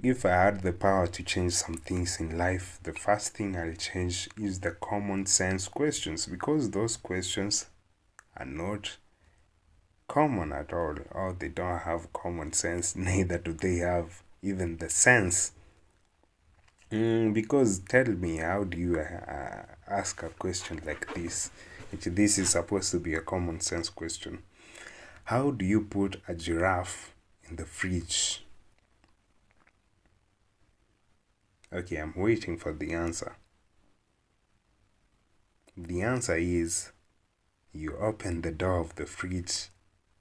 If I had the power to change some things in life, the first thing I'll change is the common sense questions, because those questions are not common at all, or they don't have common sense, neither do they have even the sense. Because tell me, how do you ask a question like this? This is supposed to be a common sense question. How do you put a giraffe in the fridge? Okay, I'm waiting for the answer. The answer is you open the door of the fridge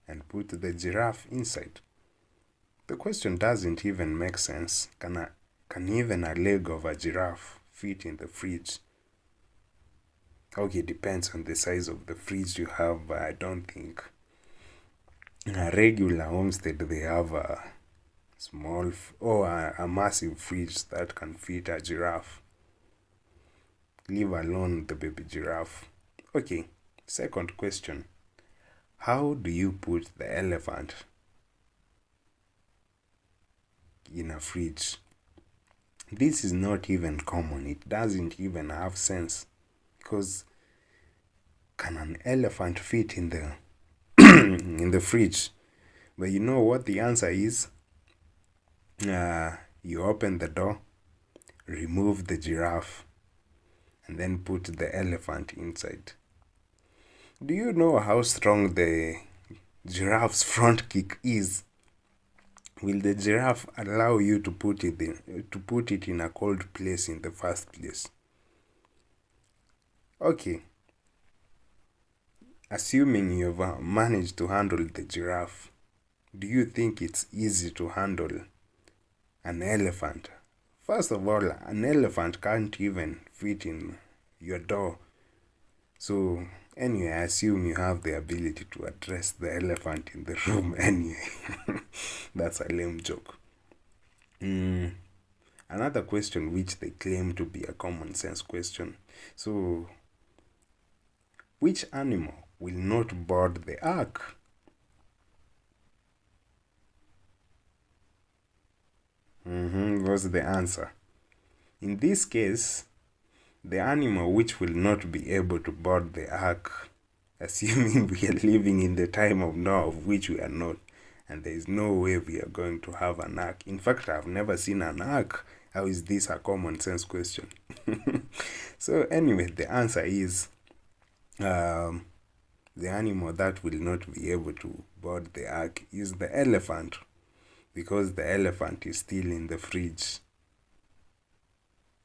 and put the giraffe inside. The question doesn't even make sense. Can even a leg of a giraffe fit in the fridge? Okay, depends on the size of the fridge you have, but I don't think. In a regular homestead, they have a small or a massive fridge that can fit a giraffe. Leave alone the baby giraffe. Okay, second question. How do you put the elephant in a fridge? This is not even common. It doesn't even have sense. Because can an elephant fit in the in the fridge? But you know what the answer is? You open the door, remove the giraffe, and then put the elephant inside. Do you know how strong the giraffe's front kick is? Will the giraffe allow you to put it in a cold place in the first place? Okay. Assuming you've managed to handle the giraffe, do you think it's easy to handle an elephant? First of all, an elephant can't even fit in your door. So, anyway, I assume you have the ability to address the elephant in the room anyway. That's a lame joke. Another question which they claim to be a common sense question. So, which animal will not board the ark? Was the answer. In this case, the animal which will not be able to board the ark, assuming we are living in the time of Noah, of which we are not, and there is no way we are going to have an ark. In fact, I've never seen an ark. How is this a common sense question? So anyway, the answer is the animal that will not be able to board the ark is the elephant, because the elephant is still in the fridge.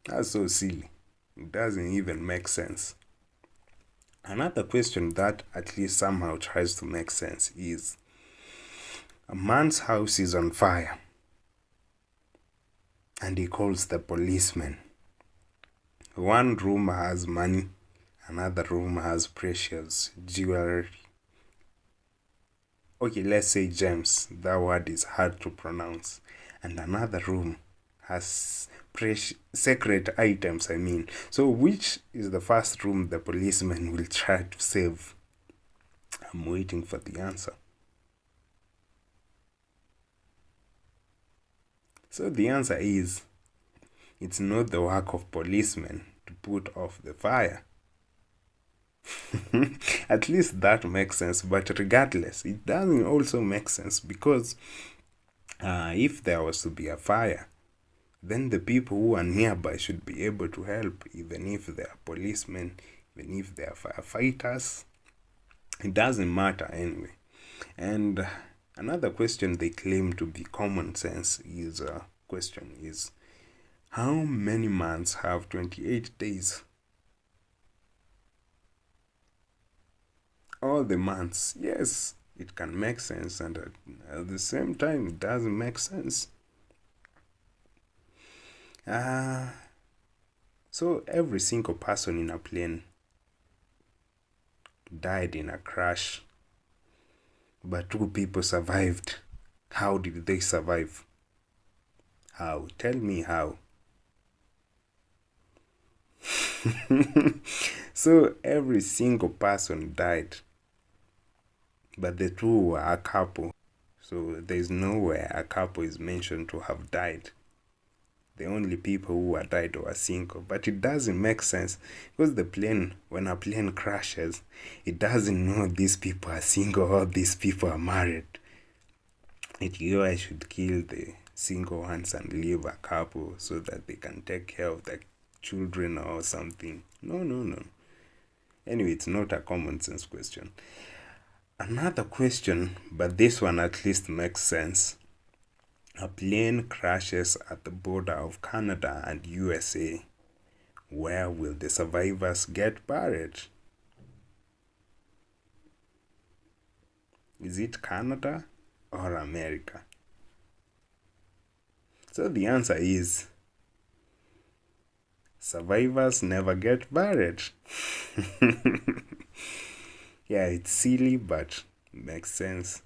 That's so silly. It doesn't even make sense. Another question that at least somehow tries to make sense is a man's house is on fire and he calls the policeman. One room has money, another room has precious jewelry. Okay, let's say gems. That word is hard to pronounce. And another room has sacred items, I mean. So which is the first room the policeman will try to save? I'm waiting for the answer. So the answer is, it's not the work of policemen to put off the fire. At least that makes sense, but regardless, it doesn't also make sense, because if there was to be a fire, then the people who are nearby should be able to help, even if they are policemen, even if they are firefighters. It doesn't matter anyway. And another question they claim to be common sense is how many months have 28 days? All the months. Yes, it can make sense, and at the same time, it doesn't make sense. So every single person in a plane died in a crash, but 2 people survived. How did they survive? How? Tell me how. So every single person died, but the 2 were a couple. So there's nowhere a couple is mentioned to have died. the only people who were died were single. But it doesn't make sense because when a plane crashes, it doesn't know these people are single or these people are married. I should kill the single ones and leave a couple so that they can take care of the children or something. No. Anyway, it's not a common sense question. Another question, but this one at least makes sense. A plane crashes at the border of Canada and USA. Where will the survivors get buried? Is it Canada or America? So the answer is survivors never get buried. Yeah, it's silly, but makes sense.